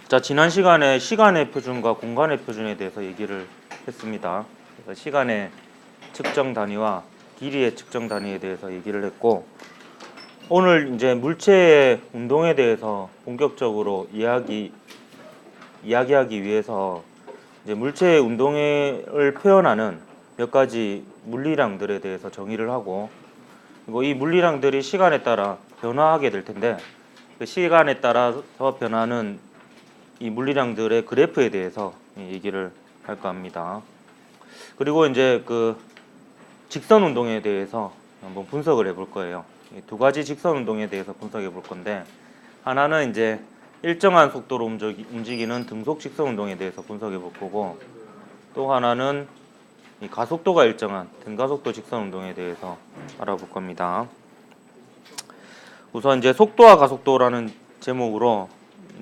자, 지난 시간에 시간의 표준과 공간의 표준에 대해서 얘기를 했습니다. 그래서 시간의 측정 단위와 길이의 측정 단위에 대해서 얘기를 했고, 오늘 이제 물체의 운동에 대해서 본격적으로 이야기하기 위해서 이제 물체의 운동을 표현하는 몇 가지 물리량들에 대해서 정의를 하고, 그리고 이 물리량들이 시간에 따라 변화하게 될 텐데, 그 시간에 따라서 변하는 이 물리량들의 그래프에 대해서 얘기를 할까 합니다. 그리고 이제 그 직선 운동에 대해서 한번 분석을 해볼 거예요. 두 가지 직선 운동에 대해서 분석해 볼 건데, 하나는 이제 일정한 속도로 움직이는 등속 직선 운동에 대해서 분석해 볼 거고, 또 하나는 이 가속도가 일정한 등가속도 직선 운동에 대해서 알아볼 겁니다. 우선 이제 속도와 가속도라는 제목으로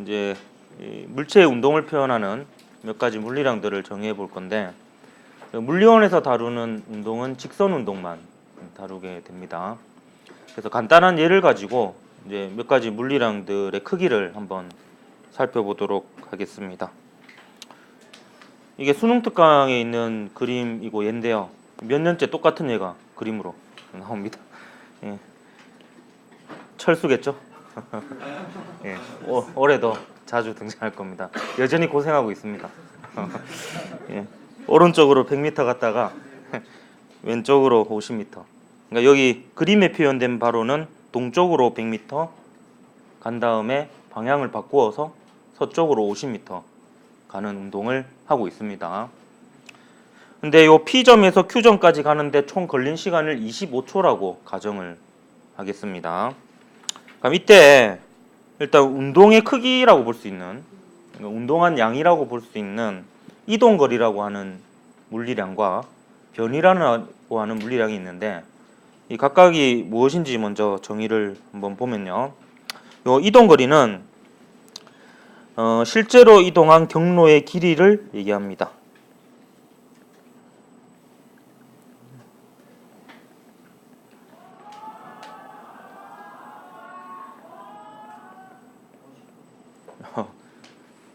이제 물체의 운동을 표현하는 몇 가지 물리량들을 정의해 볼 건데, 물리원에서 다루는 운동은 직선 운동만 다루게 됩니다. 그래서 간단한 예를 가지고 이제 몇 가지 물리량들의 크기를 한번 살펴보도록 하겠습니다. 이게 수능 특강에 있는 그림이고 얘인데요. 몇 년째 똑같은 얘가 그림으로 나옵니다. 예. 철수겠죠? 예. 올해도 자주 등장할 겁니다. 여전히 고생하고 있습니다. 예. 오른쪽으로 100m 갔다가 왼쪽으로 50m. 그러니까 여기 그림에 표현된 바로는 동쪽으로 100m 간 다음에 방향을 바꾸어서 서쪽으로 50m 가는 운동을 하고 있습니다. 근데 요 P점에서 Q점까지 가는데 총 걸린 시간을 25초라고 가정을 하겠습니다. 그럼 이때 일단 운동의 크기라고 볼 수 있는, 운동한 양이라고 볼 수 있는 이동거리라고 하는 물리량과 변이라고 하는 물리량이 있는데, 이 각각이 무엇인지 먼저 정의를 한번 보면요. 요 이동거리는 실제로 이동한 경로의 길이를 얘기합니다.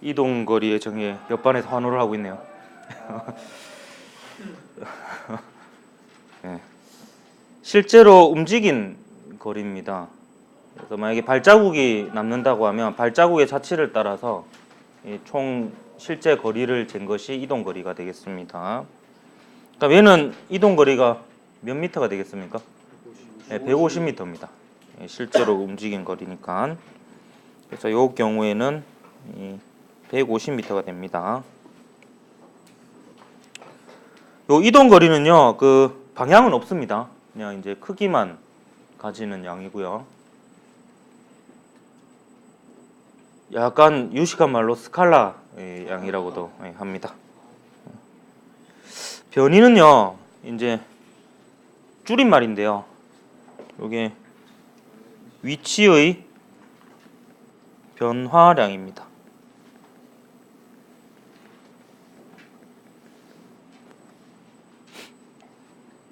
이동거리의 정의에 옆반에서 환호를 하고 있네요. 네. 실제로 움직인 거리입니다. 그래서 만약에 발자국이 남는다고 하면 발자국의 자치를 따라서 총 실제 거리를 잰 것이 이동거리가 되겠습니다. 그럼 얘는 이동거리가 몇 미터가 되겠습니까? 150m입니다. 실제로 움직인 거리니까. 그래서 이 경우에는 150m가 됩니다. 요 이동거리는요, 그 방향은 없습니다. 그냥 이제 크기만 가지는 양이고요. 약간 유식한 말로 스칼라 양이라고도 합니다. 변이는요, 이제 줄임말인데요. 이게 위치의 변화량입니다.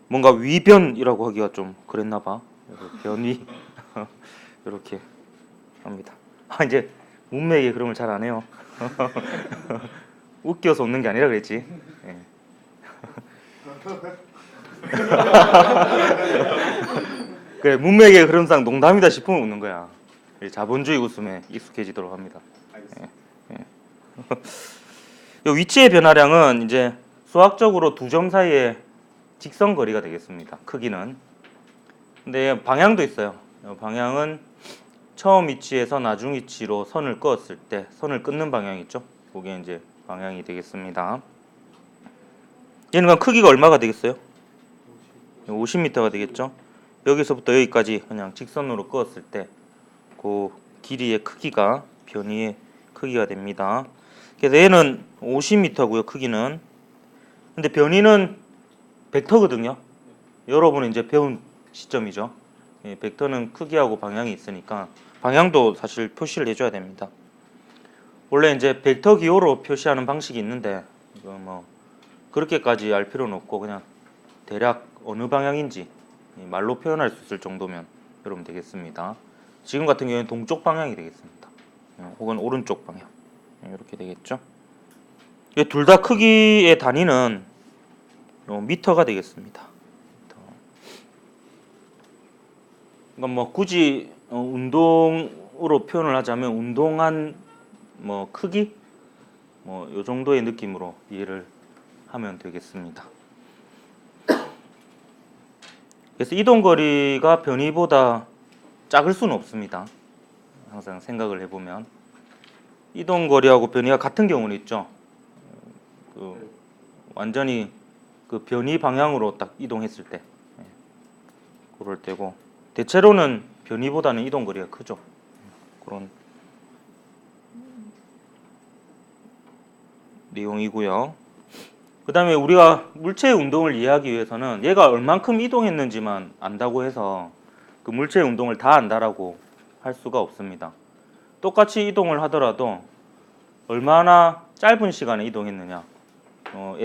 뭔가 위변이라고 하기가 좀 그랬나봐. 변이 이렇게 합니다. 이제 문맥의 그림을 잘 안 해요. 웃겨서 웃는 게 아니라 그랬지. 예. 그래, 문맥의 흐름상 농담이다 싶으면 웃는 거야. 자본주의 웃음에 익숙해지도록 합니다. 예. 예. 요 위치의 변화량은 이제 수학적으로 두 점 사이의 직선 거리가 되겠습니다. 크기는. 근데 방향도 있어요. 방향은 처음 위치에서 나중 위치로 선을 그었을 때 선을 끊는 방향 있죠? 그게 이제 방향이 되겠습니다. 얘는 그럼 크기가 얼마가 되겠어요? 50m가 되겠죠? 여기서부터 여기까지 그냥 직선으로 그었을 때 그 길이의 크기가 변이의 크기가 됩니다. 그래서 얘는 50m고요. 크기는. 근데 변이는 벡터거든요. 여러분은 이제 배운 시점이죠. 벡터는 크기하고 방향이 있으니까 방향도 사실 표시를 해줘야 됩니다. 원래 이제 벡터 기호로 표시하는 방식이 있는데 이거 뭐 그렇게까지 알 필요는 없고 그냥 대략 어느 방향인지 말로 표현할 수 있을 정도면 여러분 되겠습니다. 지금 같은 경우에는 동쪽 방향이 되겠습니다. 혹은 오른쪽 방향. 이렇게 되겠죠. 둘 다 크기의 단위는 미터가 되겠습니다. 그러니까 뭐 굳이 운동으로 표현을 하자면 운동한 뭐 크기 뭐 요 정도의 느낌으로 이해를 하면 되겠습니다. 그래서 이동 거리가 변이보다 작을 수는 없습니다. 항상 생각을 해보면 이동 거리하고 변이가 같은 경우는 있죠. 완전히 그 변이 방향으로 딱 이동했을 때 그럴 때고 대체로는 변이보다는 이동 거리가 크죠. 그런 내용이고요. 그 다음에 우리가 물체의 운동을 이해하기 위해서는 얘가 얼만큼 이동했는지만 안다고 해서 그 물체의 운동을 다 안다라고 할 수가 없습니다. 똑같이 이동을 하더라도 얼마나 짧은 시간에 이동했느냐에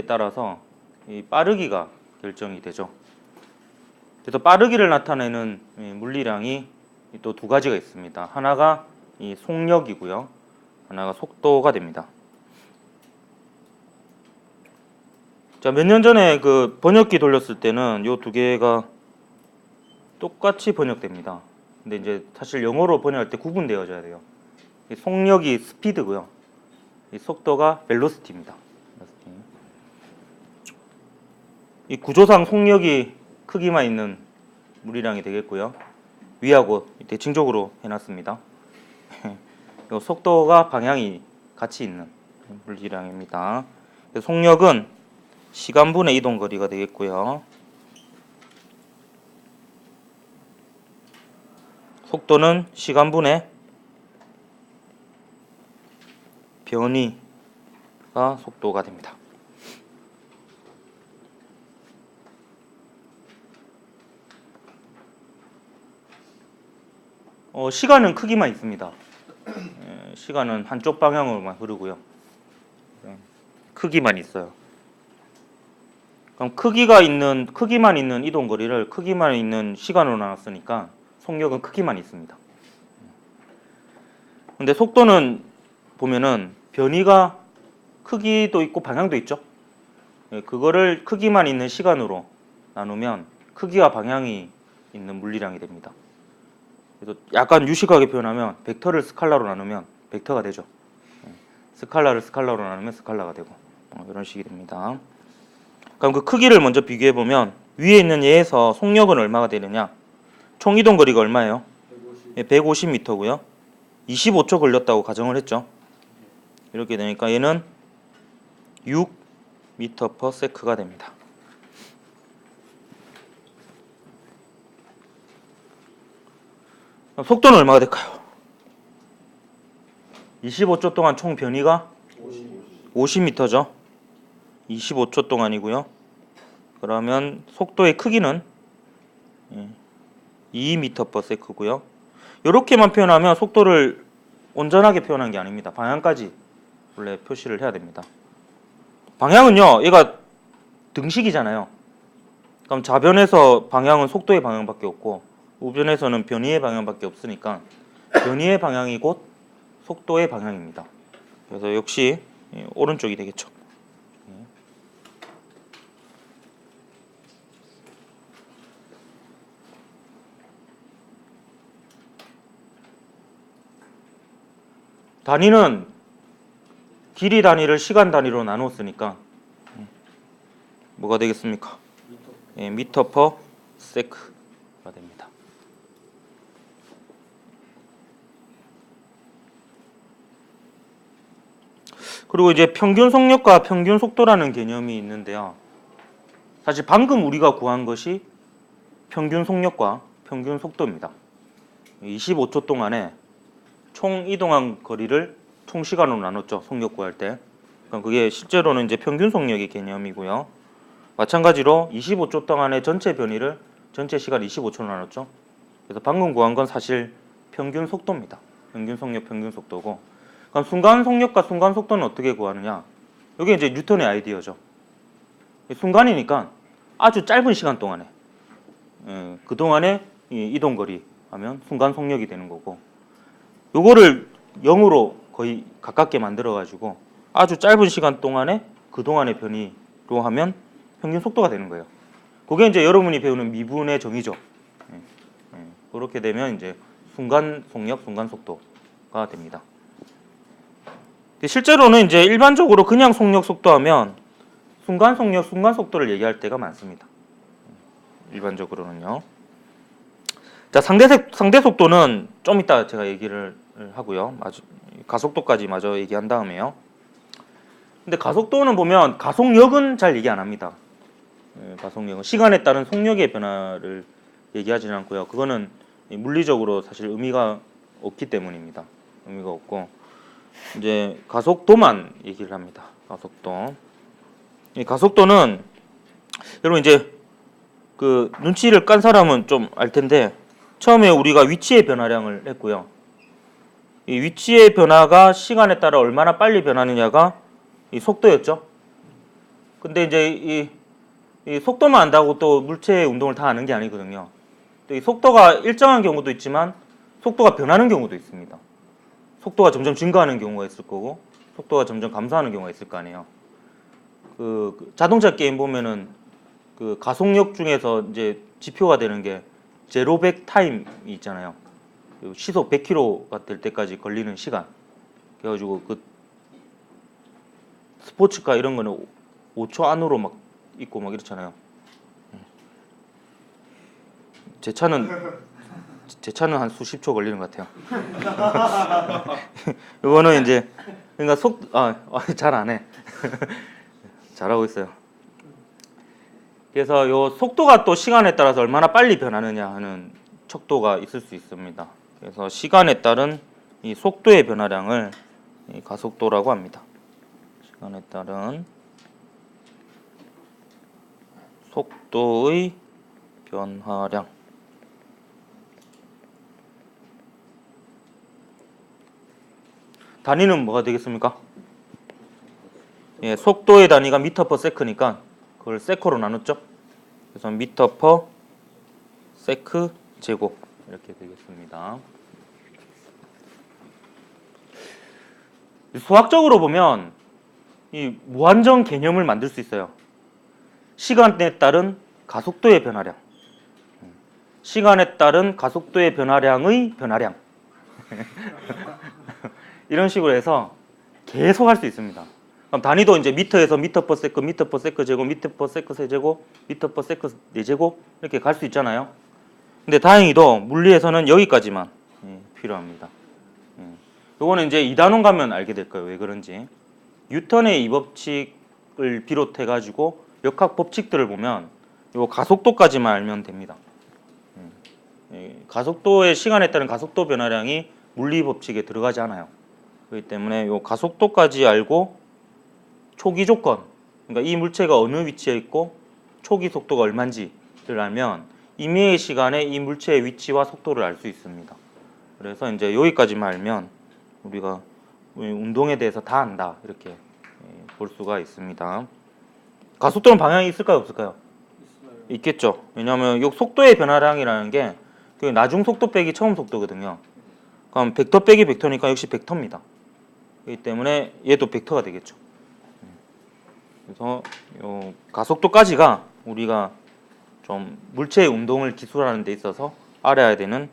따라서 이 빠르기가 결정이 되죠. 그래서 빠르기를 나타내는 물리량이 또 두 가지가 있습니다. 하나가 이 속력이고요. 하나가 속도가 됩니다. 자, 몇 년 전에 그 번역기 돌렸을 때는 요 두 개가 똑같이 번역됩니다. 근데 이제 사실 영어로 번역할 때 구분되어져야 돼요. 이 속력이 스피드고요. 이 속도가 벨로시티입니다. 이 구조상 속력이 크기만 있는 물리량이 되겠고요. 위하고 대칭적으로 해놨습니다. 속도가 방향이 같이 있는 물리량입니다. 속력은 시간분의 이동거리가 되겠고요. 속도는 시간분의 변이가 속도가 됩니다. 시간은 크기만 있습니다. 시간은 한쪽 방향으로만 흐르고요. 크기만 있어요. 그럼 크기만 있는 이동 거리를 크기만 있는 시간으로 나눴으니까 속력은 크기만 있습니다. 근데 속도는 보면은 변이가 크기도 있고 방향도 있죠. 그거를 크기만 있는 시간으로 나누면 크기와 방향이 있는 물리량이 됩니다. 그래서 약간 유식하게 표현하면 벡터를 스칼라로 나누면 벡터가 되죠. 스칼라를 스칼라로 나누면 스칼라가 되고 이런 식이 됩니다. 그럼 그 크기를 먼저 비교해 보면 위에 있는 얘에서 속력은 얼마가 되느냐? 총 이동 거리가 얼마예요? 150m고요. 25초 걸렸다고 가정을 했죠. 이렇게 되니까 얘는 6m/s가 됩니다. 속도는 얼마가 될까요? 25초 동안 총 변이가 50m죠. 25초 동안이고요. 그러면 속도의 크기는 2m/s고요. 이렇게만 표현하면 속도를 온전하게 표현한 게 아닙니다. 방향까지 원래 표시를 해야 됩니다. 방향은요, 얘가 등식이잖아요. 그럼 좌변에서 방향은 속도의 방향밖에 없고 우변에서는 변이의 방향밖에 없으니까 변이의 방향이 곧 속도의 방향입니다. 그래서 역시 오른쪽이 되겠죠. 단위는 길이 단위를 시간 단위로 나눴으니까 뭐가 되겠습니까? 미터 퍼 세크가 됩니다. 그리고 이제 평균 속력과 평균 속도라는 개념이 있는데요. 사실 방금 우리가 구한 것이 평균 속력과 평균 속도입니다. 25초 동안에 총 이동한 거리를 총 시간으로 나눴죠. 속력 구할 때. 그럼 그게 실제로는 이제 평균 속력의 개념이고요. 마찬가지로 25초 동안의 전체 변이를 전체 시간 25초로 나눴죠. 그래서 방금 구한 건 사실 평균 속도입니다. 평균 속력, 평균 속도고. 그럼 순간 속력과 순간 속도는 어떻게 구하느냐? 이게 이제 뉴턴의 아이디어죠. 순간이니까 아주 짧은 시간 동안에 그 동안에 이동 거리 하면 순간 속력이 되는 거고. 요거를 0으로 거의 가깝게 만들어가지고 아주 짧은 시간 동안에 그 동안의 변이로 하면 평균 속도가 되는 거예요. 그게 이제 여러분이 배우는 미분의 정의죠. 그렇게 되면 이제 순간 속력, 순간 속도가 됩니다. 실제로는 이제 일반적으로 그냥 속력, 속도하면 순간 속력, 순간 속도를 얘기할 때가 많습니다. 일반적으로는요. 자, 상대 속도는 좀 이따 제가 얘기를 하고요. 가속도까지 마저 얘기한 다음에요. 근데 가속도는 보면 가속력은 잘 얘기 안 합니다. 가속력은 시간에 따른 속력의 변화를 얘기하지는 않고요. 그거는 물리적으로 사실 의미가 없기 때문입니다. 의미가 없고 이제 가속도만 얘기를 합니다. 가속도. 이 가속도는 여러분 이제 그 눈치를 깐 사람은 좀 알 텐데 처음에 우리가 위치의 변화량을 했고요. 이 위치의 변화가 시간에 따라 얼마나 빨리 변하느냐가 이 속도였죠. 근데 이제 이 속도만 안다고 또 물체의 운동을 다 아는 게 아니거든요. 또 이 속도가 일정한 경우도 있지만 속도가 변하는 경우도 있습니다. 속도가 점점 증가하는 경우가 있을 거고 속도가 점점 감소하는 경우가 있을 거 아니에요. 그 자동차 게임 보면은 그 가속력 중에서 이제 지표가 되는 게 제로백 타임이 있잖아요. 시속 100km가 될 때까지 걸리는 시간. 그래가지고 그 스포츠카 이런 거는 5초 안으로 막 있고 막 이렇잖아요. 제 차는 한 수십 초 걸리는 것 같아요. 이거는 이제 그러니까 잘 안 해. 잘하고 있어요. 그래서 요 속도가 또 시간에 따라서 얼마나 빨리 변하느냐 하는 척도가 있을 수 있습니다. 그래서 시간에 따른 이 속도의 변화량을 이 가속도라고 합니다. 시간에 따른 속도의 변화량. 단위는 뭐가 되겠습니까? 예, 속도의 단위가 미터 퍼 세크니까 그걸 세커로 나눴죠. 그래서 미터 퍼 세크 제곱 이렇게 되겠습니다. 수학적으로 보면 이 무한정 개념을 만들 수 있어요. 시간에 따른 가속도의 변화량, 시간에 따른 가속도의 변화량의 변화량 이런 식으로 해서 계속 할 수 있습니다. 그럼 단위도 이제 미터에서 미터 퍼 세크 제곱, 미터 퍼 세크 세제곱, 미터 퍼 세크 네제곱 이렇게 갈 수 있잖아요. 근데 다행히도 물리에서는 여기까지만 필요합니다. 요거는 이제 2단원 가면 알게 될 거예요. 왜 그런지. 뉴턴의 이 법칙을 비롯해 가지고 역학 법칙들을 보면 요 가속도까지만 알면 됩니다. 가속도의 시간에 따른 가속도 변화량이 물리 법칙에 들어가지 않아요. 그렇기 때문에 요 가속도까지 알고 초기 조건, 그러니까 이 물체가 어느 위치에 있고 초기 속도가 얼마인지를 알면 임의의 시간에 이 물체의 위치와 속도를 알 수 있습니다. 그래서 이제 여기까지만 알면 우리가 운동에 대해서 다 안다 이렇게 볼 수가 있습니다. 가속도는 방향이 있을까요, 없을까요? 있겠죠. 왜냐하면 이 속도의 변화량이라는 게 그 나중 속도 빼기 처음 속도거든요. 그럼 벡터 빼기 벡터니까 역시 벡터입니다. 그렇기 때문에 얘도 벡터가 되겠죠. 그래서 요 가속도까지가 우리가 좀 물체의 운동을 기술하는 데 있어서 알아야 되는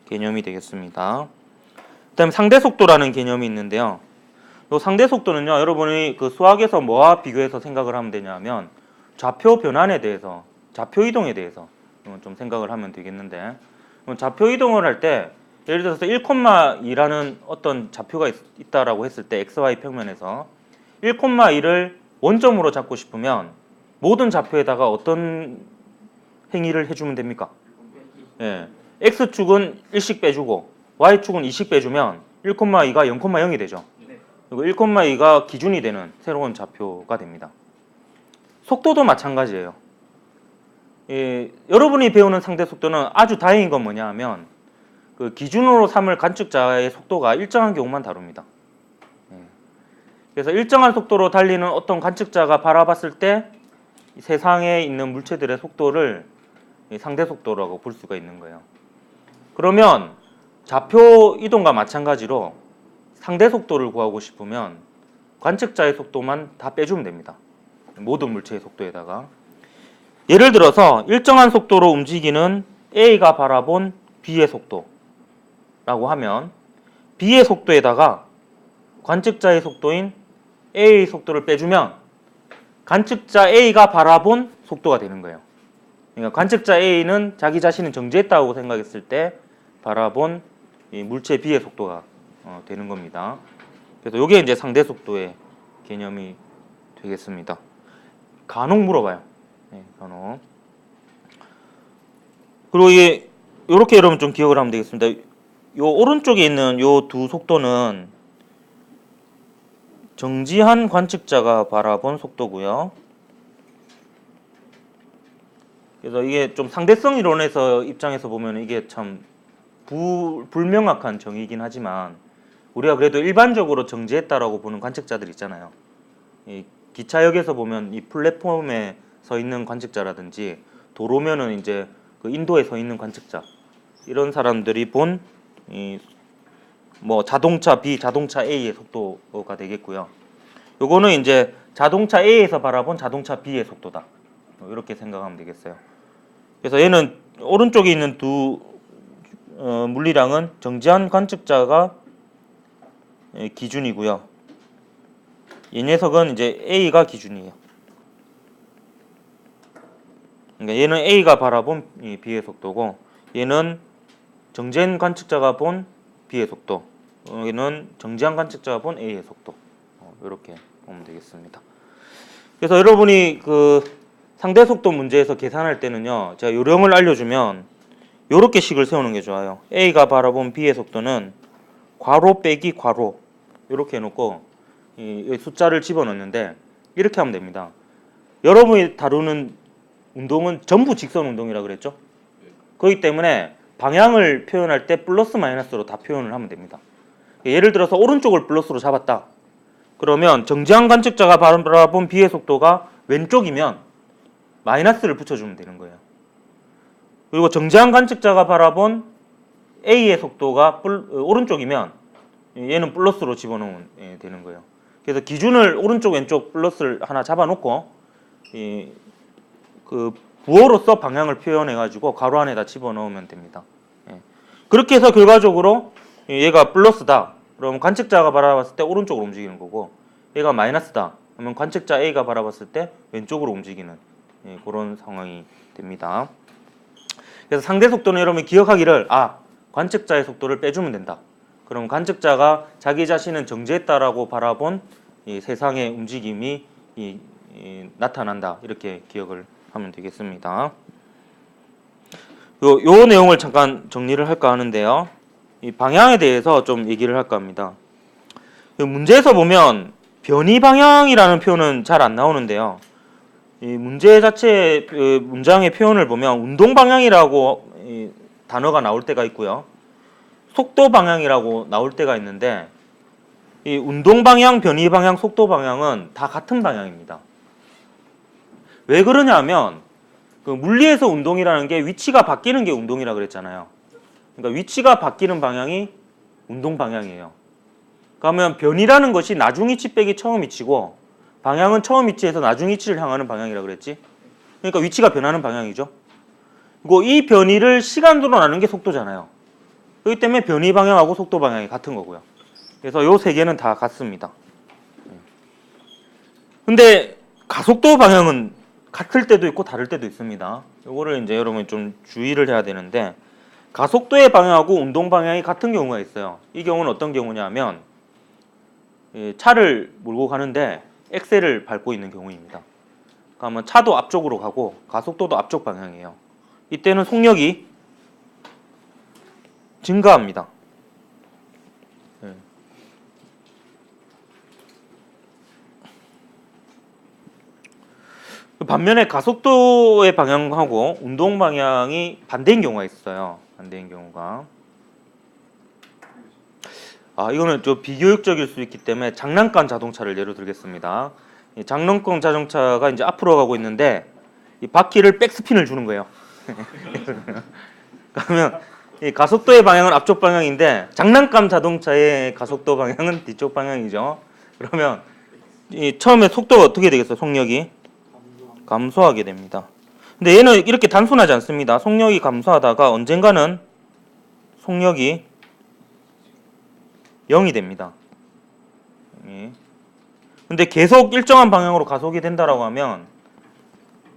개념이 되겠습니다. 그다음에 상대 속도라는 개념이 있는데요. 요 상대 속도는요, 여러분이 그 수학에서 뭐와 비교해서 생각을 하면 되냐면 좌표 변환에 대해서, 좌표 이동에 대해서 좀 생각을 하면 되겠는데, 좌표 이동을 할 때 예를 들어서 1,2라는 어떤 좌표가 있다라고 했을 때 XY 평면에서 1,2를 원점으로 잡고 싶으면 모든 좌표에다가 어떤 행위를 해주면 됩니까? 예, X축은 1씩 빼주고 Y축은 2씩 빼주면 1,2가 0,0이 되죠. 그리고 1,2가 기준이 되는 새로운 좌표가 됩니다. 속도도 마찬가지예요. 여러분이 배우는 상대 속도는 아주 다행인 건 뭐냐 하면 그 기준으로 삼을 관측자의 속도가 일정한 경우만 다룹니다. 그래서 일정한 속도로 달리는 어떤 관측자가 바라봤을 때 세상에 있는 물체들의 속도를 상대 속도라고 볼 수가 있는 거예요. 그러면 좌표 이동과 마찬가지로 상대 속도를 구하고 싶으면 관측자의 속도만 다 빼주면 됩니다. 모든 물체의 속도에다가. 예를 들어서 일정한 속도로 움직이는 A가 바라본 B의 속도라고 하면 B의 속도에다가 관측자의 속도인 A의 속도를 빼주면 관측자 A가 바라본 속도가 되는 거예요. 그러니까 관측자 A는 자기 자신을 정지했다고 생각했을 때 바라본 이 물체 B의 속도가 되는 겁니다. 그래서 이게 이제 상대 속도의 개념이 되겠습니다. 간혹 물어봐요. 네, 간혹. 그리고 이게 이렇게 여러분 좀 기억을 하면 되겠습니다. 요 오른쪽에 있는 요 두 속도는 정지한 관측자가 바라본 속도고요. 그래서 이게 좀 상대성 이론에서 입장에서 보면 이게 참 불명확한 정의이긴 하지만 우리가 그래도 일반적으로 정지했다라고 보는 관측자들 있잖아요. 이 기차역에서 보면 이 플랫폼에 서 있는 관측자라든지 도로면은 이제 그 인도에 서 있는 관측자 이런 사람들이 본 이 뭐 자동차 B, 자동차 A의 속도가 되겠고요. 요거는 이제 자동차 A에서 바라본 자동차 B의 속도다. 이렇게 생각하면 되겠어요. 그래서 얘는 오른쪽에 있는 두 물리량은 정지한 관측자가 기준이고요. 이 녀석은 이제 A가 기준이에요. 그러니까 얘는 A가 바라본 B의 속도고 얘는 정지한 관측자가 본 B의 속도, 얘는 정지한 관측자가 본 A의 속도. 이렇게 보면 되겠습니다. 그래서 여러분이 그 상대 속도 문제에서 계산할 때는요, 제가 요령을 알려주면 이렇게 식을 세우는 게 좋아요. A가 바라본 B의 속도는 괄호 빼기 괄호 이렇게 해놓고 이 숫자를 집어넣는데 이렇게 하면 됩니다. 여러분이 다루는 운동은 전부 직선 운동이라 그랬죠? 그렇기 때문에 방향을 표현할 때 플러스 마이너스로 다 표현을 하면 됩니다. 예를 들어서 오른쪽을 플러스로 잡았다. 그러면 정지한 관측자가 바라본 B의 속도가 왼쪽이면 마이너스를 붙여주면 되는 거예요. 그리고 정지한 관측자가 바라본 A의 속도가 오른쪽이면 얘는 플러스로 집어넣으면 되는 거예요. 그래서 기준을 오른쪽 왼쪽 플러스를 하나 잡아놓고 그 부호로서 방향을 표현해 가지고 가로 안에다 집어넣으면 됩니다. 그렇게 해서 결과적으로 얘가 플러스다 그러면 관측자가 바라봤을 때 오른쪽으로 움직이는 거고, 얘가 마이너스다 그러면 관측자 A가 바라봤을 때 왼쪽으로 움직이는 그런 상황이 됩니다. 그래서 상대 속도는 여러분이 기억하기를 관측자의 속도를 빼주면 된다. 그럼 관측자가 자기 자신은 정지했다라고 바라본 이 세상의 움직임이 나타난다. 이렇게 기억을 하면 되겠습니다. 요 내용을 잠깐 정리를 할까 하는데요. 이 방향에 대해서 좀 얘기를 할까 합니다. 문제에서 보면 변이 방향이라는 표현은 잘 안 나오는데요. 이 문제 자체 문장의 표현을 보면 운동 방향이라고 단어가 나올 때가 있고요. 속도 방향이라고 나올 때가 있는데 이 운동 방향, 변이 방향, 속도 방향은 다 같은 방향입니다. 왜 그러냐면 그 물리에서 운동이라는 게 위치가 바뀌는 게 운동이라 그랬잖아요. 그러니까 위치가 바뀌는 방향이 운동 방향이에요. 그러면 변이라는 것이 나중 위치 빼기 처음 위치고 방향은 처음 위치에서 나중 위치를 향하는 방향이라 그랬지. 그러니까 위치가 변하는 방향이죠. 그리고 이 변이를 시간으로 나누는 게 속도잖아요. 그렇기 때문에 변이 방향하고 속도 방향이 같은 거고요. 그래서 요 세 개는 다 같습니다. 근데 가속도 방향은 같을 때도 있고 다를 때도 있습니다. 요거를 이제 여러분이 좀 주의를 해야 되는데, 가속도의 방향하고 운동 방향이 같은 경우가 있어요. 이 경우는 어떤 경우냐면 차를 몰고 가는데 엑셀을 밟고 있는 경우입니다. 그러면 차도 앞쪽으로 가고 가속도도 앞쪽 방향이에요. 이때는 속력이 증가합니다. 반면에 가속도의 방향하고 운동 방향이 반대인 경우가 있어요. 반대인 경우가. 이거는 좀 비교육적일 수 있기 때문에 장난감 자동차를 예로 들겠습니다. 이 장난감 자동차가 이제 앞으로 가고 있는데 이 바퀴를 백스핀을 주는 거예요. 그러면 이 가속도의 방향은 앞쪽 방향인데 장난감 자동차의 가속도 방향은 뒤쪽 방향이죠. 그러면 이 처음에 속도가 어떻게 되겠어요? 속력이 감소하게 됩니다. 근데 얘는 이렇게 단순하지 않습니다. 속력이 감소하다가 언젠가는 속력이 0이 됩니다. 근데 계속 일정한 방향으로 가속이 된다라고 하면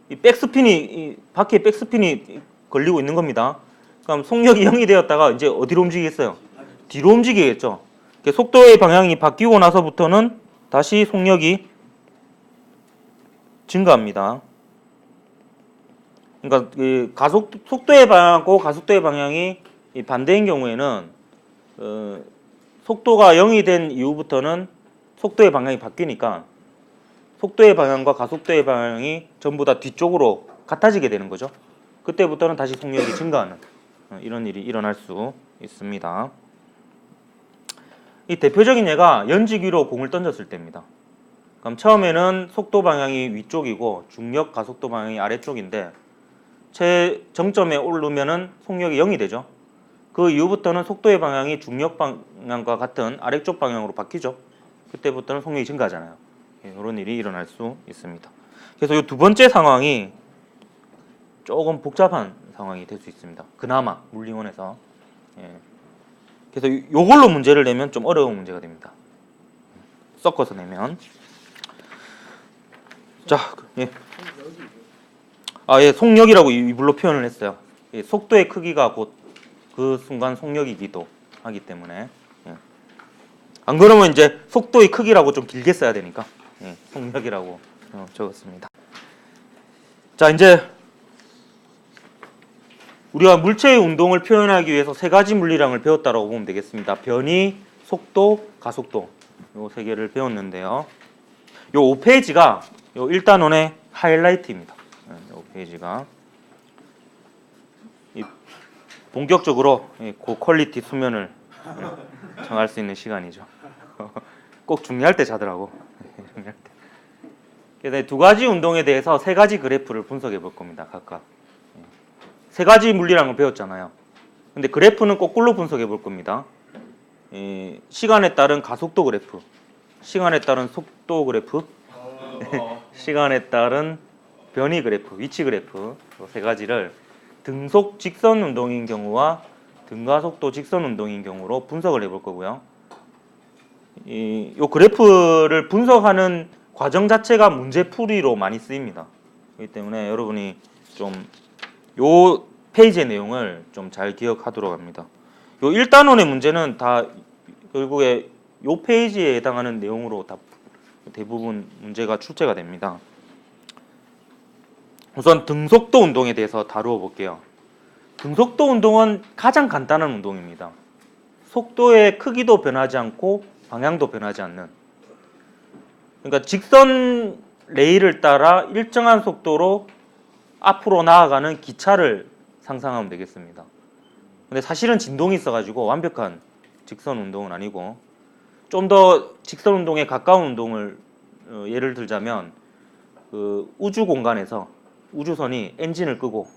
이 백스핀이 바퀴에 백스핀이 걸리고 있는 겁니다. 그럼 속력이 0이 되었다가 이제 어디로 움직이겠어요? 뒤로 움직이겠죠. 속도의 방향이 바뀌고 나서부터는 다시 속력이 증가합니다. 그러니까 그 속도의 방향하고 가속도의 방향이 반대인 경우에는 속도가 0이 된 이후부터는 속도의 방향이 바뀌니까 속도의 방향과 가속도의 방향이 전부 다 뒤쪽으로 같아지게 되는 거죠. 그때부터는 다시 속력이 증가하는 이런 일이 일어날 수 있습니다. 이 대표적인 예가 연직 위로 공을 던졌을 때입니다. 그럼 처음에는 속도 방향이 위쪽이고 중력 가속도 방향이 아래쪽인데 최정점에 오르면은 속력이 0이 되죠. 그 이후부터는 속도의 방향이 중력 방향과 같은 아래쪽 방향으로 바뀌죠. 그때부터는 속력이 증가하잖아요. 이런 일이 일어날 수 있습니다. 그래서 이 두 번째 상황이 조금 복잡한 상황이 될 수 있습니다. 그나마 물리원에서. 그래서 이걸로 문제를 내면 좀 어려운 문제가 됩니다. 섞어서 내면. 자, 속력이라고 이불로 표현을 했어요. 속도의 크기가 곧 그 순간 속력이기도 하기 때문에. 안 그러면 이제 속도의 크기라고 좀 길게 써야 되니까 속력이라고 적었습니다. 자, 이제 우리가 물체의 운동을 표현하기 위해서 세 가지 물리량을 배웠다고 보면 되겠습니다. 변이, 속도, 가속도 요 세 개를 배웠는데요. 요 5페이지가 요 1단원의 하이라이트입니다. 요 페이지가 본격적으로 고퀄리티 수면을 정할 수 있는 시간이죠. 꼭 중요할 때 자더라고. 그래서 두 가지 운동에 대해서 세 가지 그래프를 분석해 볼 겁니다. 각각. 세 가지 물리량을 배웠잖아요. 근데 그래프는 거꾸로 분석해 볼 겁니다. 시간에 따른 가속도 그래프, 시간에 따른 속도 그래프, 시간에 따른 변이 그래프, 위치 그래프 세 가지를 등속 직선 운동인 경우와 등가속도 직선 운동인 경우로 분석을 해볼 거고요. 이 그래프를 분석하는 과정 자체가 문제풀이로 많이 쓰입니다. 그렇기 때문에 여러분이 좀 요 페이지의 내용을 좀 잘 기억하도록 합니다. 요 1단원의 문제는 다 결국에 요 페이지에 해당하는 내용으로 다 대부분 문제가 출제가 됩니다. 우선 등속도 운동에 대해서 다루어 볼게요. 등속도 운동은 가장 간단한 운동입니다. 속도의 크기도 변하지 않고 방향도 변하지 않는, 그러니까 직선 레일을 따라 일정한 속도로 앞으로 나아가는 기차를 상상하면 되겠습니다. 근데 사실은 진동이 있어가지고 완벽한 직선 운동은 아니고, 좀 더 직선 운동에 가까운 운동을 예를 들자면 그 우주 공간에서 우주선이 엔진을 끄고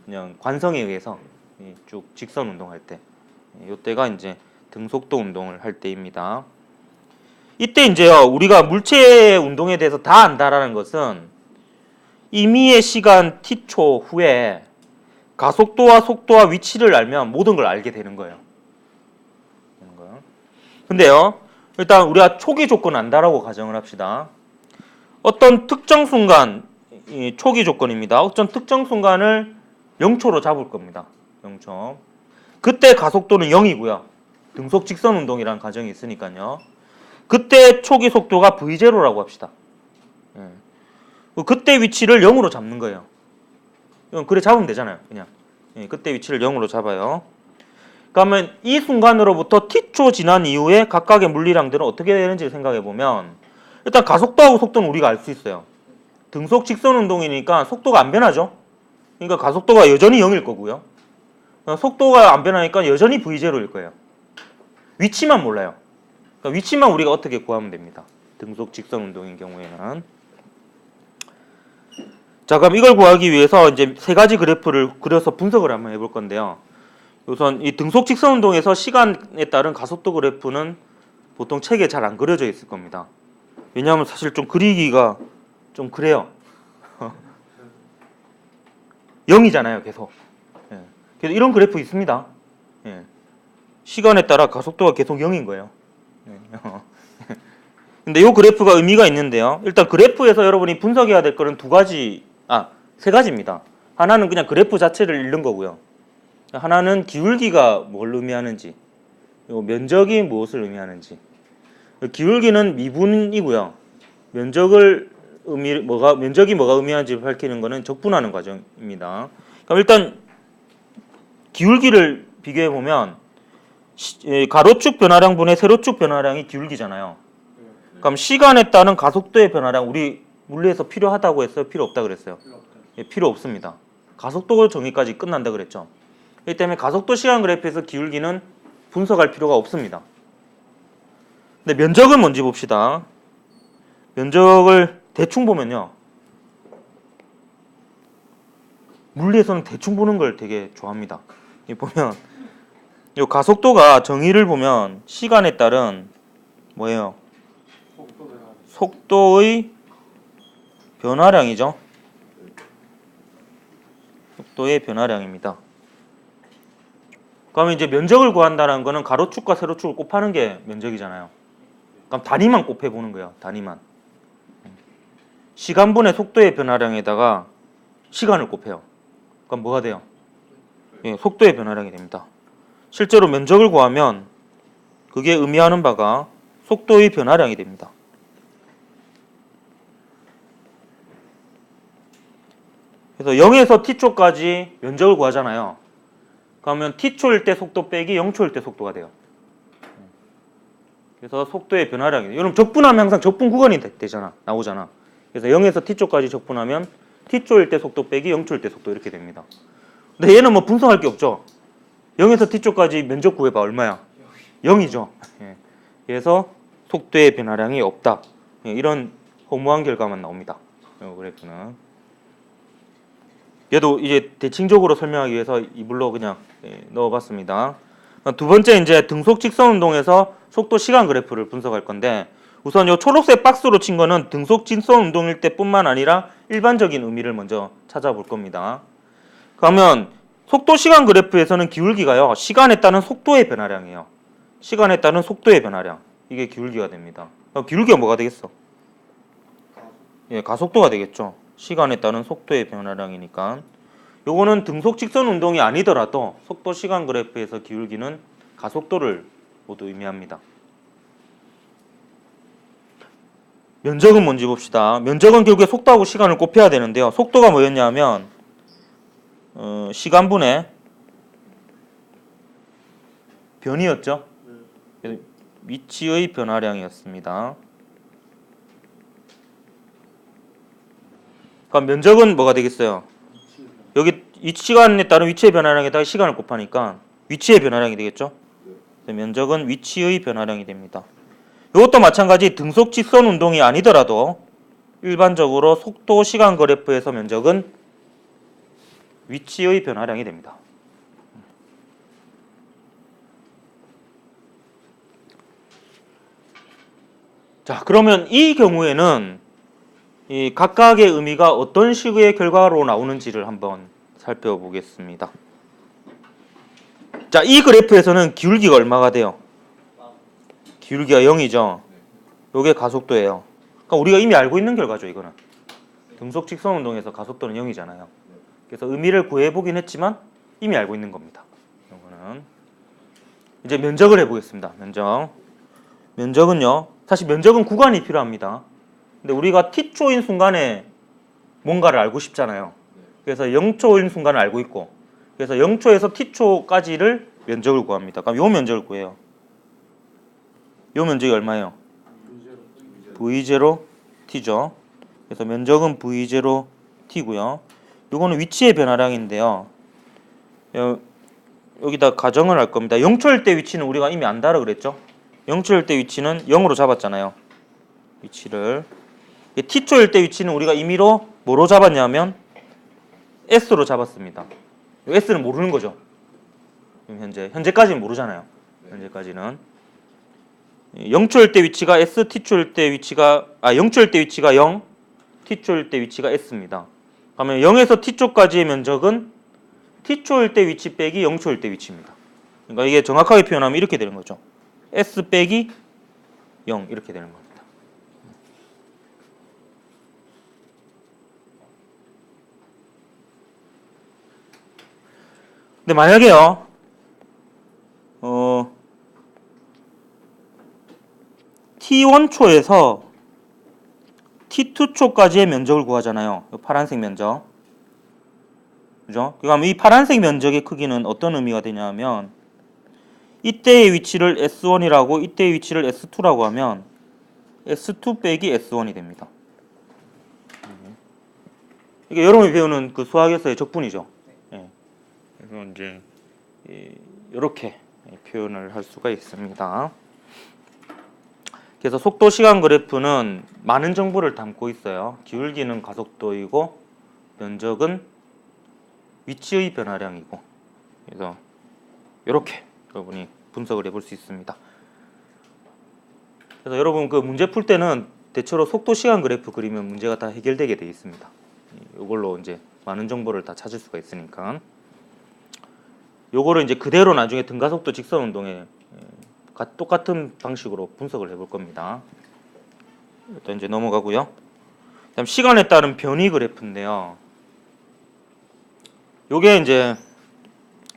그냥 관성에 의해서 쭉 직선 운동할 때, 이때가 이제 등속도 운동을 할 때입니다. 이때 이제요, 우리가 물체의 운동에 대해서 다 안다라는 것은 임의의 시간 t초 후에 가속도와 속도와 위치를 알면 모든 걸 알게 되는 거예요. 근데요, 일단 우리가 초기 조건 안다라고 가정을 합시다. 어떤 특정 순간, 초기 조건입니다. 어떤 특정 순간을 0초로 잡을 겁니다. 0초. 그때 가속도는 0이고요. 등속 직선 운동이라는 가정이 있으니까요. 그때 초기 속도가 V0라고 합시다. 그때 위치를 0으로 잡는 거예요. 그래 잡으면 되잖아요. 그냥. 그때 위치를 0으로 잡아요. 그러면 이 순간으로부터 t초 지난 이후에 각각의 물리량들은 어떻게 되는지 생각해 보면, 일단 가속도하고 속도는 우리가 알 수 있어요. 등속 직선 운동이니까 속도가 안 변하죠. 그러니까 가속도가 여전히 0일 거고요. 속도가 안 변하니까 여전히 V0일 거예요. 위치만 몰라요. 그러니까 위치만 우리가 어떻게 구하면 됩니다. 등속 직선 운동인 경우에는. 자, 그럼 이걸 구하기 위해서 이제 세 가지 그래프를 그려서 분석을 한번 해볼 건데요. 우선 이 등속 직선 운동에서 시간에 따른 가속도 그래프는 보통 책에 잘 안 그려져 있을 겁니다. 왜냐하면 사실 좀 그리기가 좀 그래요. 0이잖아요, 계속. 예. 그래서 이런 그래프 있습니다. 예. 시간에 따라 가속도가 계속 0인 거예요. 예. 근데 이 그래프가 의미가 있는데요. 일단 그래프에서 여러분이 분석해야 될 거는 세 가지입니다. 하나는 그냥 그래프 자체를 읽는 거고요. 하나는 기울기가 뭘 의미하는지, 그리고 면적이 무엇을 의미하는지. 기울기는 미분이고요. 면적이 뭐가 의미하는지 밝히는 거는 적분하는 과정입니다. 그럼 일단 기울기를 비교해 보면 가로축 변화량분의 세로축 변화량이 기울기잖아요. 그럼 시간에 따른 가속도의 변화량, 우리 물리에서 필요하다고 했어요? 필요 없다 그랬어요? 예, 필요 없습니다. 가속도 정의까지 끝난다 그랬죠. 그렇기 때문에 가속도 시간 그래프에서 기울기는 분석할 필요가 없습니다. 근데 면적은 뭔지 봅시다. 면적을 대충 보면요. 물리에서는 대충 보는 걸 되게 좋아합니다. 이 보면 이 가속도가 정의를 보면 시간에 따른 뭐예요? 속도의 변화량이죠. 속도의 변화량입니다. 그러면 이제 면적을 구한다는 거는 가로축과 세로축을 곱하는 게 면적이잖아요. 그럼 단위만 곱해 보는 거예요. 단위만. 시간분의 속도의 변화량에다가 시간을 곱해요. 그럼 뭐가 돼요? 예, 속도의 변화량이 됩니다. 실제로 면적을 구하면 그게 의미하는 바가 속도의 변화량이 됩니다. 그래서 0에서 t초까지 면적을 구하잖아요. 그러면 t초일 때 속도 빼기 0초일 때 속도가 돼요. 그래서 속도의 변화량이 돼요. 여러분 적분하면 항상 적분 구간이 나오잖아. 그래서 0에서 t초까지 적분하면 t초일 때 속도 빼기 0초일 때 속도 이렇게 됩니다. 근데 얘는 뭐 분석할 게 없죠. 0에서 t초까지 면적 구해봐. 얼마야? 0이죠. 예. 그래서 속도의 변화량이 없다. 예, 이런 허무한 결과만 나옵니다. 이 그래프는. 얘도 이제 대칭적으로 설명하기 위해서 이불로 그냥 넣어봤습니다. 두 번째 이제 등속 직선 운동에서 속도 시간 그래프를 분석할 건데, 우선 이 초록색 박스로 친 거는 등속 직선 운동일 때뿐만 아니라 일반적인 의미를 먼저 찾아볼 겁니다. 그러면 속도 시간 그래프에서는 기울기가요, 시간에 따른 속도의 변화량이에요. 시간에 따른 속도의 변화량, 이게 기울기가 됩니다. 기울기가 뭐가 되겠어? 예, 가속도가 되겠죠. 시간에 따른 속도의 변화량이니까. 요거는 등속 직선 운동이 아니더라도 속도 시간 그래프에서 기울기는 가속도를 모두 의미합니다. 면적은 뭔지 봅시다. 면적은 결국에 속도하고 시간을 곱해야 되는데요. 속도가 뭐였냐면 시간분의 변이었죠. 위치의 변화량이었습니다. 그럼 면적은 뭐가 되겠어요? 여기 이 시간에 따른 위치의 변화량에다가 시간을 곱하니까 위치의 변화량이 되겠죠? 면적은 위치의 변화량이 됩니다. 이것도 마찬가지 등속 직선 운동이 아니더라도 일반적으로 속도 시간 그래프에서 면적은 위치의 변화량이 됩니다. 자, 그러면 이 경우에는 이 각각의 의미가 어떤 식의 결과로 나오는지를 한번 살펴보겠습니다. 자, 이 그래프에서는 기울기가 얼마가 돼요? 기울기가 0이죠. 요게 가속도예요. 그러니까 우리가 이미 알고 있는 결과죠, 이거는. 등속 직선 운동에서 가속도는 0이잖아요. 그래서 의미를 구해보긴 했지만 이미 알고 있는 겁니다. 이거는. 이제 면적을 해보겠습니다. 면적은요, 사실 면적은 구간이 필요합니다. 근데 우리가 t초인 순간에 뭔가를 알고 싶잖아요. 그래서 0초인 순간을 알고 있고, 그래서 0초에서 t초까지를 면적을 구합니다. 그럼 요 면적을 구해요. 요 면적이 얼마예요? V0t죠. 그래서 면적은 V0t고요. 요거는 위치의 변화량인데요. 여기다 가정을 할 겁니다. 0초일 때 위치는 우리가 이미 안다라 그랬죠? 0초일 때 위치는 0으로 잡았잖아요. 위치를. t초일 때 위치는 우리가 임의로 뭐로 잡았냐면 s로 잡았습니다. s는 모르는 거죠. 지금 현재까지는 모르잖아요. 현재까지는 0초일 때 위치가 S, T초일 때 위치가 0초일 때 위치가 0, T초일 때 위치가 S입니다. 그러면 0에서 T초까지의 면적은 T초일 때 위치 빼기 0초일 때 위치입니다. 그러니까 이게 정확하게 표현하면 이렇게 되는 거죠. S 빼기 0 이렇게 되는 겁니다. 근데 만약에요, T1초에서 T2초까지의 면적을 구하잖아요. 파란색 면적. 그죠? 그럼 이 파란색 면적의 크기는 어떤 의미가 되냐면, 이때의 위치를 S1이라고, 이때의 위치를 S2라고 하면, S2 빼기 S1이 됩니다. 이게 여러분이 배우는 그 수학에서의 적분이죠. 예. 그래서 이제, 이렇게 표현을 할 수가 있습니다. 그래서 속도 시간 그래프는 많은 정보를 담고 있어요. 기울기는 가속도이고 면적은 위치의 변화량이고, 그래서 이렇게 여러분이 분석을 해볼 수 있습니다. 그래서 여러분 그 문제 풀 때는 대체로 속도 시간 그래프 그리면 문제가 다 해결되게 되어 있습니다. 이걸로 이제 많은 정보를 다 찾을 수가 있으니까. 요거를 이제 그대로 나중에 등가속도 직선 운동에 똑같은 방식으로 분석을 해볼 겁니다. 일단 이제 넘어가고요. 그다음 시간에 따른 변이 그래프인데요. 요게 이제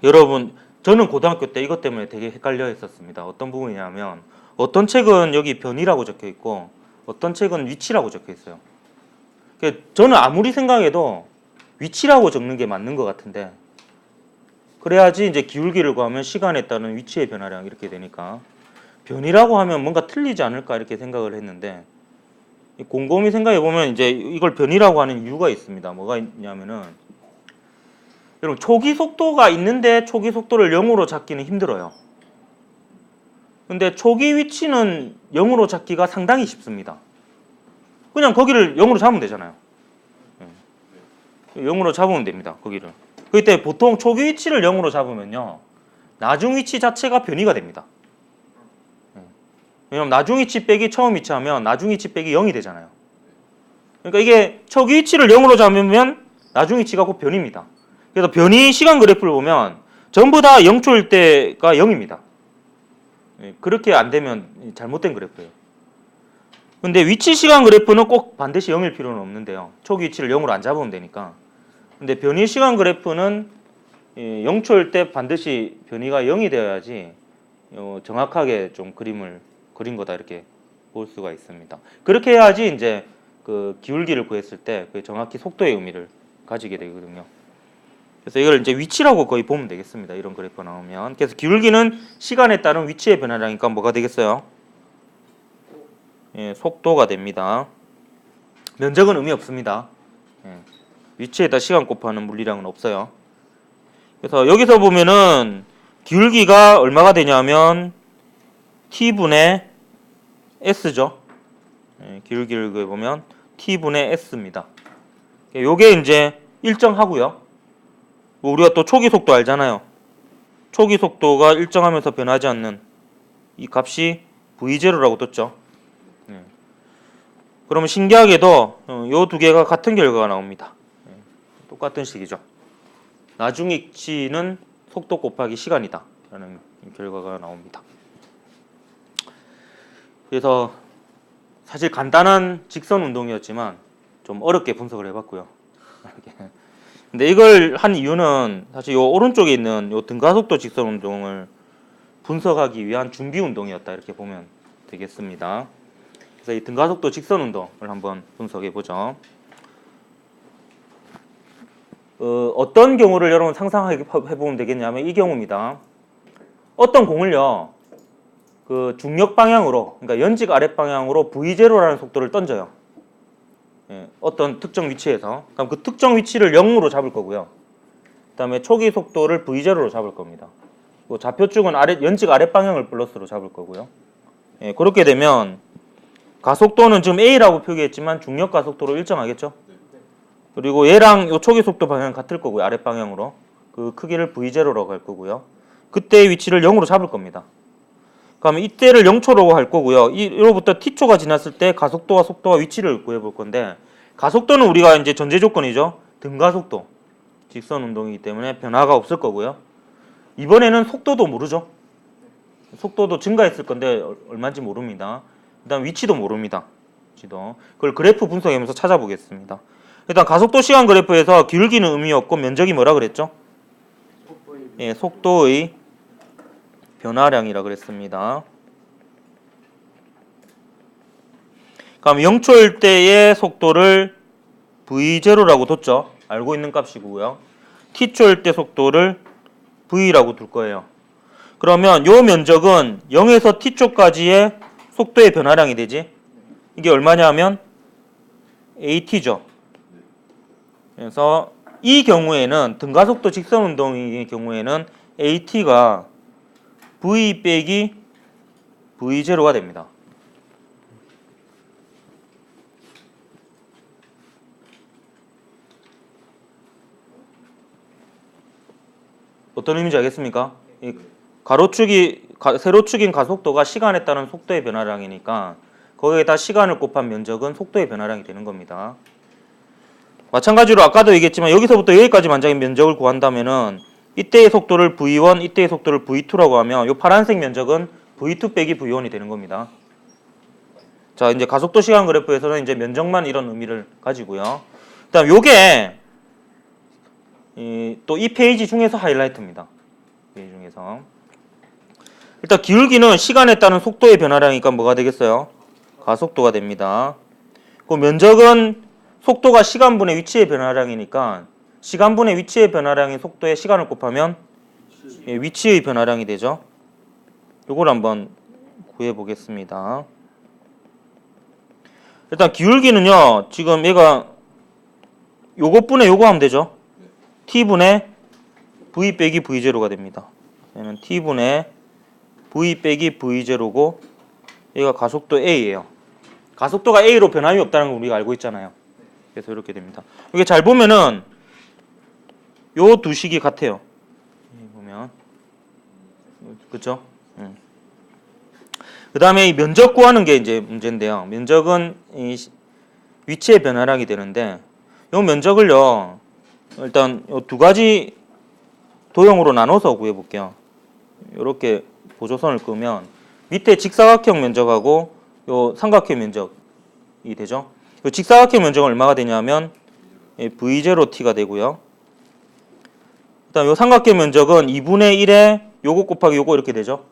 여러분, 저는 고등학교 때 이것 때문에 되게 헷갈려 했었습니다. 어떤 부분이냐면, 어떤 책은 여기 변이라고 적혀 있고 어떤 책은 위치라고 적혀 있어요. 저는 아무리 생각해도 위치라고 적는 게 맞는 것 같은데, 그래야지 이제 기울기를 구하면 시간에 따른 위치의 변화량 이렇게 되니까, 변이라고 하면 뭔가 틀리지 않을까 이렇게 생각을 했는데, 곰곰이 생각해 보면 이제 이걸 변이라고 하는 이유가 있습니다. 뭐가 있냐면은, 여러분 초기 속도가 있는데 초기 속도를 0으로 잡기는 힘들어요. 근데 초기 위치는 0으로 잡기가 상당히 쉽습니다. 그냥 거기를 0으로 잡으면 되잖아요. 0으로 잡으면 됩니다. 거기를. 그렇기 때문에 보통 초기 위치를 0으로 잡으면요, 나중 위치 자체가 변이가 됩니다. 왜냐면 나중 위치 빼기 처음 위치 하면 나중 위치 빼기 0이 되잖아요. 그러니까 이게 초기 위치를 0으로 잡으면 나중 위치가 곧 변입니다. 그래서 변이 시간 그래프를 보면 전부 다 0초일 때가 0입니다. 그렇게 안 되면 잘못된 그래프예요. 근데 위치 시간 그래프는 꼭 반드시 0일 필요는 없는데요. 초기 위치를 0으로 안 잡으면 되니까. 근데 변이 시간 그래프는 0초일 때 반드시 변이가 0이 되어야지 정확하게 좀 그림을 그린 거다 이렇게 볼 수가 있습니다. 그렇게 해야지 이제 그 기울기를 구했을 때 정확히 속도의 의미를 가지게 되거든요. 그래서 이걸 이제 위치라고 거의 보면 되겠습니다. 이런 그래프가 나오면. 그래서 기울기는 시간에 따른 위치의 변화량이니까 뭐가 되겠어요? 속도가 됩니다. 면적은 의미 없습니다. 위치에다 시간 곱하는 물리량은 없어요. 그래서 여기서 보면은 기울기가 얼마가 되냐면 T분의 S죠. 기울기를 보면 T분의 S입니다. 요게 이제 일정하고요. 우리가 또 초기 속도 알잖아요. 초기 속도가 일정하면서 변하지 않는 이 값이 V0라고 떴죠. 그러면 신기하게도 요 두 개가 같은 결과가 나옵니다. 똑같은 식이죠. 나중 위치는 속도 곱하기 시간이다 라는 결과가 나옵니다. 그래서 사실 간단한 직선 운동이었지만 좀 어렵게 분석을 해봤고요. 근데 이걸 한 이유는 사실 요 오른쪽에 있는 요 등가속도 직선 운동을 분석하기 위한 준비 운동이었다 이렇게 보면 되겠습니다. 그래서 이 등가속도 직선 운동을 한번 분석해 보죠. 어떤 경우를 여러분 상상해 보면 되겠냐면 이 경우입니다. 어떤 공을요, 그 중력 방향으로, 그러니까 연직 아랫 방향으로 V0라는 속도를 던져요. 어떤 특정 위치에서. 그럼 그 특정 위치를 0으로 잡을 거고요. 그 다음에 초기 속도를 V0로 잡을 겁니다. 좌표축은 연직 아랫 방향을 플러스로 잡을 거고요. 그렇게 되면 가속도는 지금 A라고 표기했지만 중력 가속도로 일정하겠죠? 그리고 얘랑 요 초기 속도 방향은 같을 거고요. 아랫 방향으로. 그 크기를 V0라고 할 거고요. 그때의 위치를 0으로 잡을 겁니다. 그러면 이때를 0초로 할 거고요. 이로부터 t초가 지났을 때 가속도와 속도와 위치를 구해 볼 건데, 가속도는 우리가 이제 전제 조건이죠. 등가속도. 직선 운동이기 때문에 변화가 없을 거고요. 이번에는 속도도 모르죠. 속도도 증가했을 건데 얼마인지 모릅니다. 그다음 위치도 모릅니다. 위치도. 그걸 그래프 분석하면서 찾아보겠습니다. 일단 가속도 시간 그래프에서 기울기는 의미 없고 면적이 뭐라 그랬죠? 예, 속도의 변화량이라 그랬습니다. 그럼 0초일 때의 속도를 v0라고 뒀죠. 알고 있는 값이고요. t초일 때 속도를 v라고 둘 거예요. 그러면 요 면적은 0에서 t초까지의 속도의 변화량이 되지. 이게 얼마냐면 at죠. 그래서 이 경우에는 등가속도 직선 운동의 경우에는 at가 v 빼기 v0가 됩니다. 어떤 의미인지 알겠습니까? 이 세로축인 가속도가 시간에 따른 속도의 변화량이니까 거기에다 시간을 곱한 면적은 속도의 변화량이 되는 겁니다. 마찬가지로 아까도 얘기했지만 여기서부터 여기까지 만약에 면적을 구한다면은 이때의 속도를 v1, 이때의 속도를 v2라고 하면 이 파란색 면적은 v2 빼기 v1이 되는 겁니다. 자, 이제 가속도 시간 그래프에서는 이제 면적만 이런 의미를 가지고요. 그다음 요게 또 이 페이지 중에서 하이라이트입니다. 페이지 중에서 일단 기울기는 시간에 따른 속도의 변화량이니까 뭐가 되겠어요? 가속도가 됩니다. 그 면적은 속도가 시간분의 위치의 변화량이니까 시간분의 위치의 변화량인 속도에 시간을 곱하면 위치의 변화량이 되죠. 요걸 한번 구해 보겠습니다. 일단 기울기는요. 지금 얘가 요것분의 요거 하면 되죠. t분의 v 빼기 v0가 됩니다. 얘는 t분의 v 빼기 v0고 얘가 가속도 a예요. 가속도가 a로 변함이 없다는 걸 우리가 알고 있잖아요. 그래서 이렇게 됩니다. 이게 잘 보면은 요 두 식이 같아요. 보면 그렇죠? 그 다음에 이 면적 구하는 게 이제 문제인데요. 면적은 이 위치의 변화량이 되는데 요 면적을요. 일단 요 두 가지 도형으로 나눠서 구해 볼게요. 이렇게 보조선을 끄면 밑에 직사각형 면적하고 요 삼각형 면적이 되죠. 요 직사각형 면적은 얼마가 되냐면 v0t가 되고요. 그다음 요 삼각형 면적은 2분의 1에 요거 곱하기 요거 이렇게 되죠.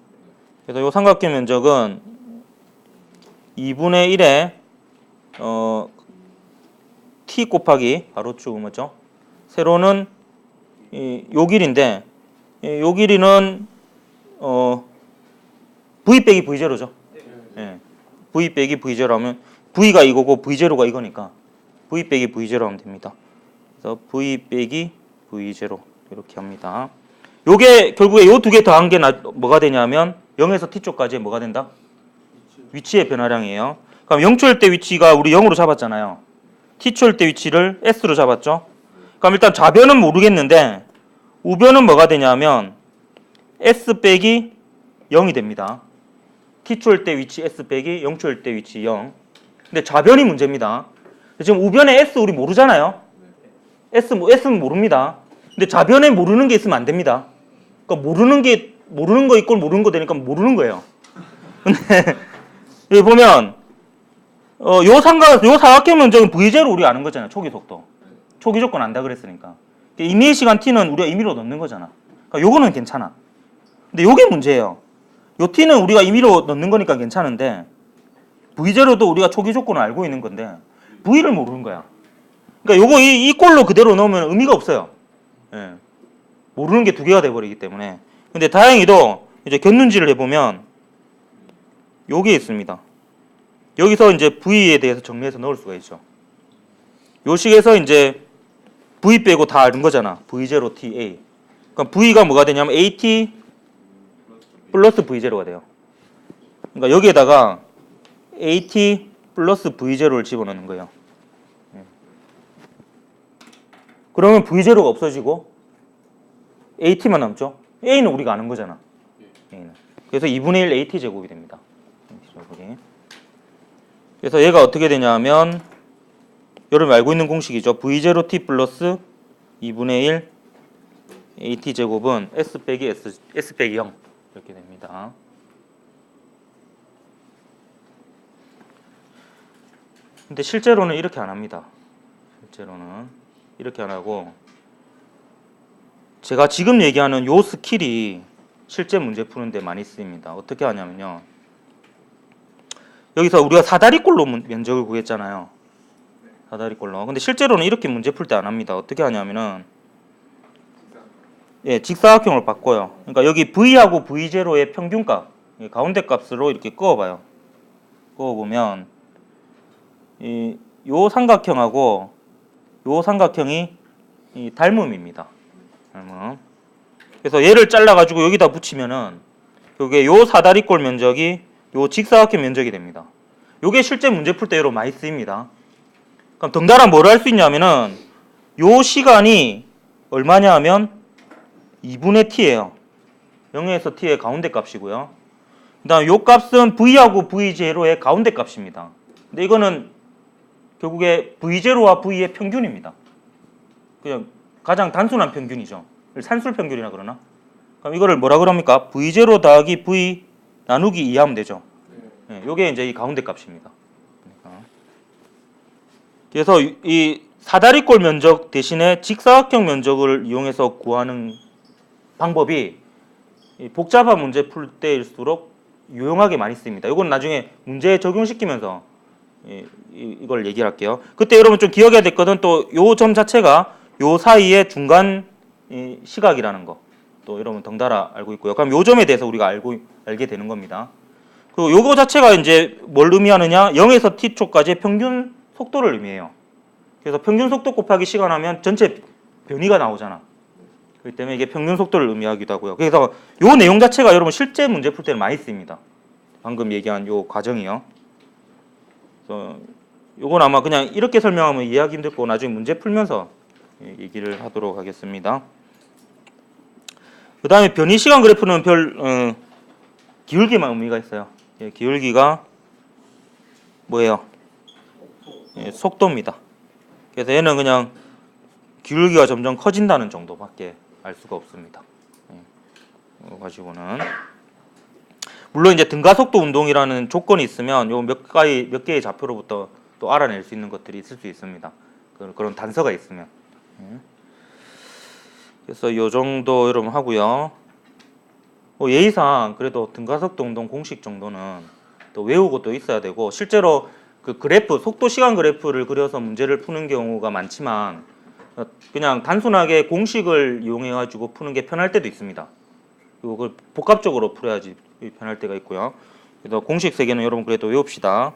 그래서 요 삼각형 면적은 2분의 1에 t 곱하기 가로축 뭐죠? 세로는 요 길인데 요 길이는 v 빼기 v0죠. 예. v 빼기 v0 하면 v가 이거고 v0가 이거니까 v 빼기 v0 하면 됩니다. 그래서 v 빼기 v0 이렇게 합니다. 요게 결국에 요 두 개 더한 게 뭐가 되냐면 0에서 t초까지 뭐가 된다? 위치의 변화량이에요. 그럼 0초일 때 위치가 우리 0으로 잡았잖아요. t초일 때 위치를 s로 잡았죠. 그럼 일단 좌변은 모르겠는데 우변은 뭐가 되냐면 s 빼기 0이 됩니다. t초일 때 위치 s 빼기 0초일 때 위치 0. 근데 좌변이 문제입니다. 지금 우변에 s 우리 모르잖아요. s는 모릅니다. 근데 좌변에 모르는 게 있으면 안 됩니다. 그러니까 모르는 거 있고 모르는 거 되니까 모르는 거예요. 근데 여기 보면 요 사각형 면적은 v0 우리가 아는 거잖아요. 초기 속도. 초기 조건 안다 그랬으니까. 임의의 시간 t는 우리가 임의로 넣는 거잖아. 그러니까 요거는 괜찮아. 근데 요게 문제예요. 요 t는 우리가 임의로 넣는 거니까 괜찮은데 v0도 우리가 초기 조건을 알고 있는 건데 v를 모르는 거야. 그러니까 요거 이 꼴로 그대로 넣으면 의미가 없어요. 예. 모르는 게 두 개가 돼 버리기 때문에. 근데 다행히도 이제 견눈질을 해 보면 요게 있습니다. 여기서 이제 v에 대해서 정리해서 넣을 수가 있죠. 요 식에서 이제 v 빼고 다 아는 거잖아. v0ta. 그러니까 v가 뭐가 되냐면 at 플러스 v0가 돼요. 그러니까 여기에다가 at 플러스 v0를 집어넣는 거예요. 그러면 v0가 없어지고 at만 남죠. A는 우리가 아는 거잖아. A는. 그래서 2분의 1 AT 제곱이 됩니다. 그래서 얘가 어떻게 되냐면 여러분이 알고 있는 공식이죠. V0T 플러스 2분의 1 AT 제곱은 S 빼기 0 이렇게 됩니다. 근데 실제로는 이렇게 안 합니다. 실제로는 이렇게 안 하고 제가 지금 얘기하는 요 스킬이 실제 문제 푸는데 많이 쓰입니다. 어떻게 하냐면요. 여기서 우리가 사다리꼴로 면적을 구했잖아요. 사다리꼴로. 근데 실제로는 이렇게 문제 풀 때 안 합니다. 어떻게 하냐면은 예, 직사각형을 바꿔요. 그러니까 여기 V하고 V0의 평균값, 가운데 값으로 이렇게 그어봐요. 그어보면 요 삼각형하고 요 삼각형이 닮음입니다. 닮음. 그래서 얘를 잘라가지고 여기다 붙이면은 요게 요 사다리꼴 면적이 요 직사각형 면적이 됩니다. 요게 실제 문제 풀 때 여러분 많이 쓰입니다. 그럼 덩달아 뭐를 할 수 있냐면은 요 시간이 얼마냐 하면 2분의 t예요. 0에서 t의 가운데 값이고요. 그 다음 요 값은 v하고 v0의 가운데 값입니다. 근데 이거는 결국에 v0와 v의 평균입니다. 그냥 가장 단순한 평균이죠. 산술 평균이라 그러나? 그럼 이거를 뭐라 그럽니까? v0 더하기 v 나누기 2 하면 되죠. 네, 요게 이제 이 가운데 값입니다. 그래서 이 사다리꼴 면적 대신에 직사각형 면적을 이용해서 구하는 방법이 복잡한 문제 풀 때일수록 유용하게 많이 쓰입니다. 이건 나중에 문제에 적용시키면서 이걸 얘기할게요. 그때 여러분 좀 기억해야 될 것은 또 요 점 자체가 요 사이의 중간 시각이라는 거. 또 여러분 덩달아 알고 있고요. 그럼 요 점에 대해서 우리가 알게 되는 겁니다. 그리고 요거 자체가 이제 뭘 의미하느냐? 0에서 t초까지의 평균 속도를 의미해요. 그래서 평균 속도 곱하기 시간 하면 전체 변이가 나오잖아. 그렇기 때문에 이게 평균 속도를 의미하기도 하고요. 그래서 요 내용 자체가 여러분 실제 문제 풀 때는 많이 쓰입니다. 방금 얘기한 요 과정이요. 그래서 요건 아마 그냥 이렇게 설명하면 이해하기 힘들고 나중에 문제 풀면서 얘기를 하도록 하겠습니다. 그 다음에 변이 시간 그래프는 별 기울기만 의미가 있어요. 기울기가 뭐예요? 속도입니다. 그래서 얘는 그냥 기울기가 점점 커진다는 정도밖에 알 수가 없습니다. 이거 가지고는 물론 이제 등가속도 운동이라는 조건이 있으면 요 몇 개의 좌표로부터 또 알아낼 수 있는 것들이 있을 수 있습니다. 그런 단서가 있으면. 그래서 요 정도 여러분 하고요. 예의상 그래도 등가속도 운동 공식 정도는 또 외우고 또 있어야 되고 실제로 그 그래프 속도 시간 그래프를 그려서 문제를 푸는 경우가 많지만 그냥 단순하게 공식을 이용해 가지고 푸는 게 편할 때도 있습니다. 그리고 그걸 복합적으로 풀어야지 편할 때가 있고요. 그래서 공식 세 개는 여러분 그래도 외웁시다.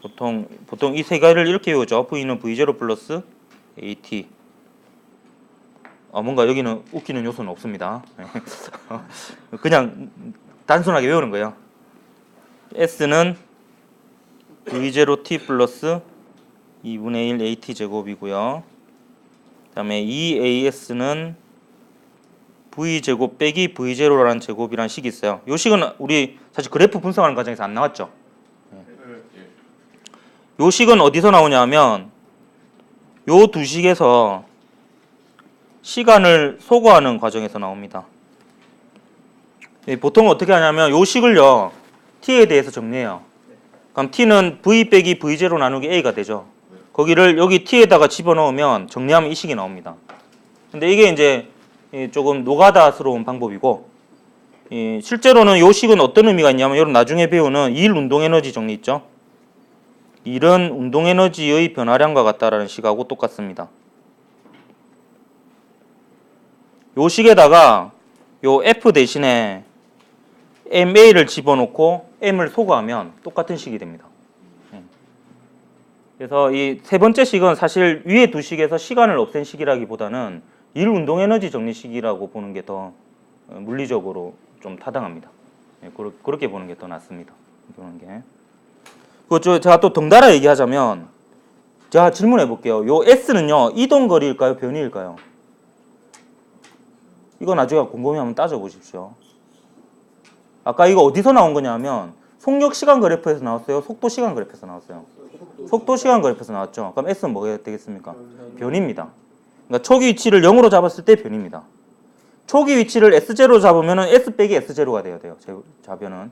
보통 이 세 개를 이렇게 외우죠. V는 V0 플러스 AT. 뭔가 여기는 웃기는 요소는 없습니다. 그냥 단순하게 외우는 거예요. S는 V0T 플러스 2분의 1 AT 제곱이고요. 그 다음에 2AS는 V제곱 빼기 V0라는 제곱이라는 식이 있어요. 이 식은 우리 사실 그래프 분석하는 과정에서 안 나왔죠. 이 식은 어디서 나오냐 하면 요 두 식에서 시간을 소거하는 과정에서 나옵니다. 보통 어떻게 하냐면 요 식을요 t에 대해서 정리해요. 그럼 t는 v 빼기 v0 나누기 a가 되죠. 거기를 여기 t에다가 집어넣으면 정리하면 이 식이 나옵니다. 근데 이게 이제 조금 노가다스러운 방법이고 실제로는 요 식은 어떤 의미가 있냐면 여러분 나중에 배우는 일 운동에너지 정리 있죠. 일은 운동에너지의 변화량과 같다라는 식하고 똑같습니다. 요 식에다가 요 F 대신에 MA를 집어넣고 M을 소거하면 똑같은 식이 됩니다. 그래서 이 세 번째 식은 사실 위에 두 식에서 시간을 없앤 식이라기보다는 일 운동에너지 정리식이라고 보는 게 더 물리적으로 좀 타당합니다. 그렇게 보는 게 더 낫습니다. 보는 게. 제가 또 덩달아 얘기하자면 제가 질문해 볼게요. 요 S는요 이동거리일까요? 변이일까요? 이거 나중에 곰곰이 한번 따져보십시오. 아까 이거 어디서 나온 거냐면 속력 시간 그래프에서 나왔어요? 속도 시간 그래프에서 나왔어요? 속도 시간 그래프에서 나왔죠. 그럼 S는 뭐가 되겠습니까? 변입니다. 그러니까 초기 위치를 0으로 잡았을 때 변입니다. 초기 위치를 S0로 잡으면 S 빼기 S0가 돼야 돼요. 좌변은.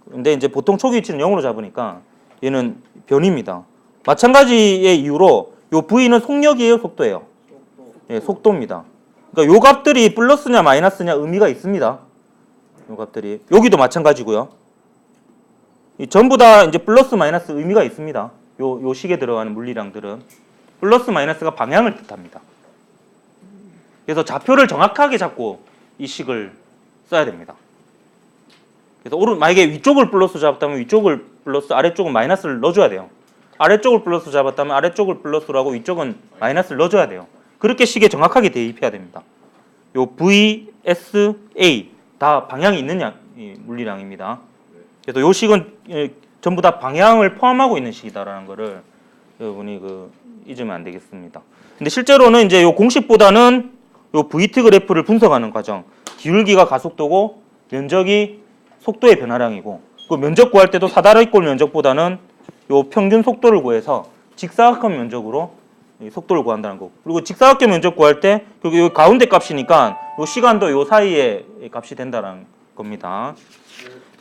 근데 이제 보통 초기 위치는 0으로 잡으니까 얘는 변입니다. 마찬가지의 이유로 요 V는 속력이에요, 속도예요? 예, 속도입니다. 그러니까 요 값들이 플러스냐 마이너스냐 의미가 있습니다. 요 값들이 여기도 마찬가지고요. 이 전부 다 이제 플러스 마이너스 의미가 있습니다. 요 식에 들어가는 물리량들은 플러스 마이너스가 방향을 뜻합니다. 그래서 좌표를 정확하게 잡고 이 식을 써야 됩니다. 그래서 만약에 위쪽을 플러스 잡았다면 위쪽을 플러스, 아래쪽은 마이너스를 넣어줘야 돼요. 아래쪽을 플러스 잡았다면 아래쪽을 플러스로 하고 위쪽은 마이너스를 넣어줘야 돼요. 그렇게 식에 정확하게 대입해야 됩니다. 요 V, S, A 다 방향이 있는 물리량입니다. 그래서 요 식은 전부 다 방향을 포함하고 있는 식이다라는 거를 여러분이 잊으면 안 되겠습니다. 근데 실제로는 이제 요 공식보다는 요 VT 그래프를 분석하는 과정, 기울기가 가속도고 면적이 속도의 변화량이고, 그 면적 구할 때도 사다리꼴 면적보다는 요 평균 속도를 구해서 직사각형 면적으로 속도를 구한다는 거. 그리고 직사각형 면적 구할 때 요 가운데 값이니까 요 시간도 요 사이에 값이 된다는 겁니다.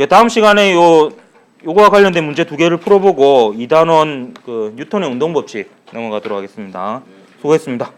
다음 시간에 요거와 관련된 문제 2개를 풀어보고 2단원 뉴턴의 운동 법칙 넘어가도록 하겠습니다. 수고했습니다.